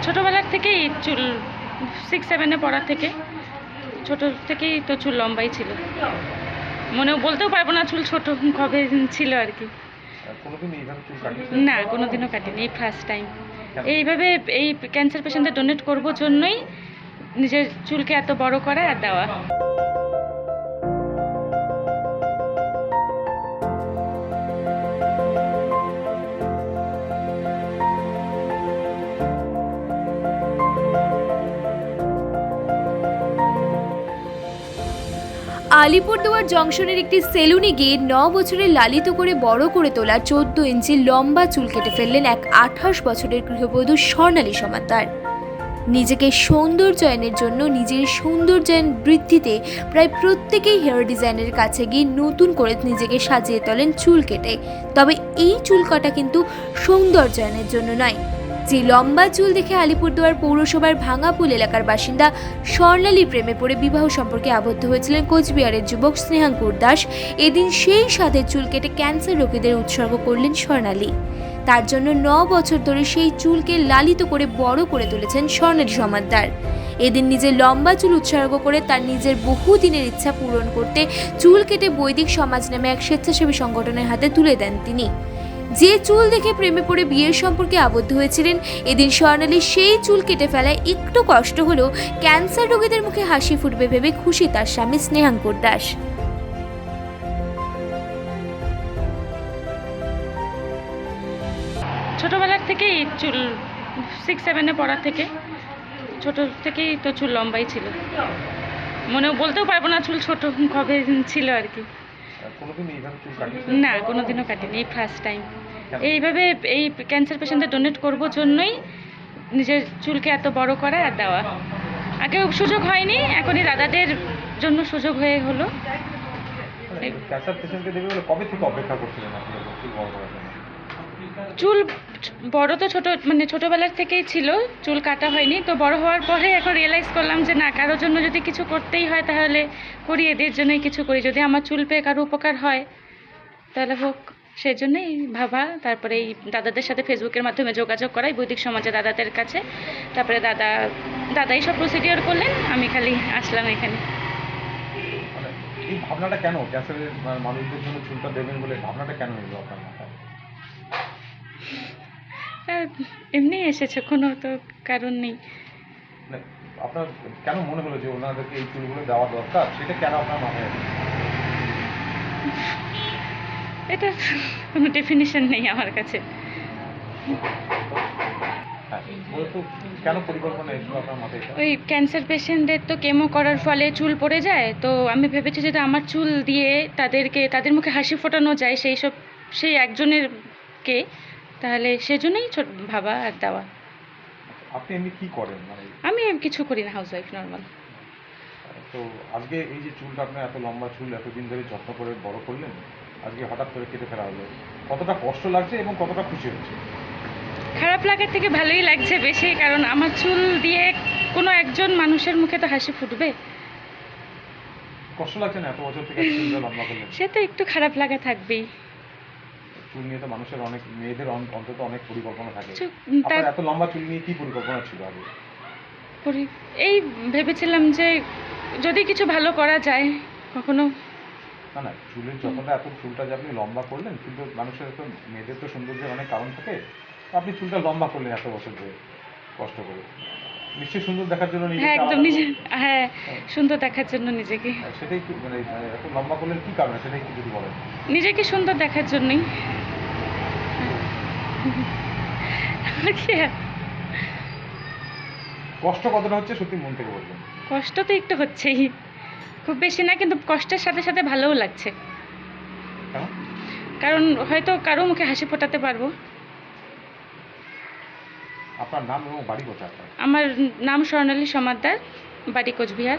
ছোটোবেলার থেকেই চুল 6-7-এ পড়া থেকে ছোট থেকেই তো চুল লম্বাই ছিল। মনেও বলতেও পারবো না চুল ছোট কবে ছিল আর কি। না, কোনোদিনও কাটিনি, এই ফার্স্ট টাইম। এইভাবে এই ক্যান্সার পেশেন্টদের ডোনেট করবো জন্যই নিজের চুলকে এত বড় করা আর দেওয়া। আলিপুরদুয়ার জংশনের একটি সেলুনে গিয়ে 9 বছরের লালিত করে বড় করে তোলা 14 ইঞ্চি লম্বা চুল কেটে ফেললেন এক 28 বছরের গৃহবধূ স্বর্ণালী সমাদ্দার। নিজেকে সৌন্দর্যায়নের জন্য নিজের সৌন্দর্যায়ন বৃদ্ধিতে প্রায় প্রত্যেকেই হেয়ার ডিজাইনের কাছে গিয়ে নতুন করে নিজেকে সাজিয়ে তোলেন চুল কেটে। তবে এই চুল কাটা কিন্তু সৌন্দর্যায়নের জন্য নয়। যে লম্বা চুল দেখে আলিপুরদুয়ার পৌরসভার ভাঙাপুল এলাকার বাসিন্দা স্বর্ণালীর প্রেমে পড়ে বিবাহ সম্পর্কে আবদ্ধ হয়েছিলেন কোচবিহারের যুবক স্নেহাঙ্কুর দাস। এদিন সেই সাথে চুল কেটে ক্যান্সার রোগীদের উৎসর্গ করলেন স্বর্ণালী। তার জন্য 9 বছর ধরে সেই চুলকে লালিত করে বড় করে তুলেছেন স্বর্ণালী সমাদ্দার। এদিন নিজের লম্বা চুল উৎসর্গ করে তার নিজের বহুদিনের ইচ্ছা পূরণ করতে চুল কেটে বৈদিক সমাজ নামে এক স্বেচ্ছাসেবী সংগঠনের হাতে তুলে দেন তিনি। যে চুল দেখে প্রেমে পড়ে বিয়ের সম্পর্কে আবদ্ধ হয়েছিলেন, এদিন স্বর্ণালী সেই চুল কেটে ফেলায় একটু কষ্ট হলেও ক্যান্সার রোগীদের মুখে হাসি ফুটবে ভেবে খুশি তার স্বামী স্নেহাঙ্কুর দাস। ছোটোবেলার থেকেই চুল 6-7-এ পড়া থেকে ছোট থেকেই তো চুল লম্বাই ছিল। মনেও বলতেও পারবো না চুল ছোট কবে ছিল আর কি। না, কোনোদিনও কাটিনি, এই ফার্স্ট টাইম। এইভাবে এই ক্যান্সার পেশেন্টদের ডোনেট করবো জন্যই নিজের চুলকে এত বড় করা আর দেওয়া। আগে সুযোগ হয়নি, এখনই দাদাদের জন্য সুযোগ হয়ে হলো। চুল বড় তো ছোটোবেলার থেকেই ছিল, চুল কাটা হয়নি। তো বড় হওয়ার পরে এখন রিয়েলাইজ করলাম যে না, কারোর জন্য যদি কিছু করতেই হয় তাহলে করি, এদের জন্যই কিছু করি। যদি আমার চুল পেয়ে কারো উপকার হয় তাহলে হোক, সেই জন্যই ভাবা। তারপরে এই দাদাদের সাথে ফেসবুকের মাধ্যমে যোগাযোগ করাই বৈদিক সমাজে দাদাদের কাছে। তারপরে দাদাই সব প্রসিডিওর করলেন, আমি খালি আসলাম এখানে। এই ভাবনাটা কেন ক্যান্সারের মানুষদের জন্য চুলটা দেবেন বলে ভাবনাটা কেন এলো আপনার মাথায়? এমনি এসেছে, কোনো তো কারণ নেই। আপনার কেন মনে হলো যে ওনাদেরকে এই চুলগুলো দেওয়া দরকার, সেটা কেন আপনার মাথায় এলো? এটা কোনো ডেফিনিশন নেই আমার কাছে। কেন পরিকল্পনা এসেছিল আপনার মাথায়? ওই ক্যান্সার পেশেন্টদের তো কেমো করার ফলে চুল পড়ে যায়, তো আমি ভেবেছি যদি আমার চুল দিয়ে তাদের মুখে হাসি ফোটানো যায় সেই একজনেরকে, তাহলে সেজন্যই ভাবা আর দেওয়া। আপনি এমনি কি করেন? আমি কিছু করি না, হাউস ওয়াইফ, নর্মাল। তো আজকে এই যে চুলটা আপনার এত লম্বা চুল এতদিন ধরে যত্ন করে বড় করলেন, আজকে হঠাৎ করে কেটে ফেলা হলো, কতটা কষ্ট লাগছে এবং কতটা খুশি হচ্ছে? খারাপ লাগার থেকে ভালোই লাগছে বেশি, কারণ আমার চুল দিয়ে কোনো একজন মানুষের মুখে তো হাসি ফুটবে। কষ্ট লাগছে না এত বছর থেকে চুলটা লম্বা করলেন? সে তো একটু খারাপ লাগা থাকবেই। চুল নিয়ে তো মানুষের অনেক মেয়েদের অন্তত অনেক পরিকল্পনা থাকে। আপনার এত লম্বা চুল নিয়ে কি পরিকল্পনা ছিল আগে? এই ভেবেছিলাম যে যদি কিছু ভালো করা যায় কখনো। না, চুলের যতটা এত চুলটা যে আপনি লম্বা করলেন, কিন্তু মানুষের তো মেয়েদের তো সৌন্দর্যের অনেক কারণ থাকে। আপনি চুলটা লম্বা করলেন এত বছর ধরে কষ্ট করে, নিশ্চয়ই সুন্দর দেখার জন্য। হ্যাঁ, একদম হ্যাঁ, সুন্দর দেখার জন্য নিজেকে। সেটাই এত লম্বা করলেন কি কারণে, সেটাই কি যদি বলেন? নিজেকে সুন্দর দেখার জন্যই। কষ্ট কতটা হচ্ছে সত্যি মন থেকে বলবেন? কষ্ট তো একটু হচ্ছেই, খুব বেশি না, কিন্তু কষ্টের সাথে সাথে ভালোও লাগছে। কারণ হয়তো কারো মুখে হাসি ফোটাতে পারবো। আপনার নাম এবং বাড়ি কোথায়? আমার নাম স্বর্ণালী সমাদ্দার, বাড়ি কোচবিহার।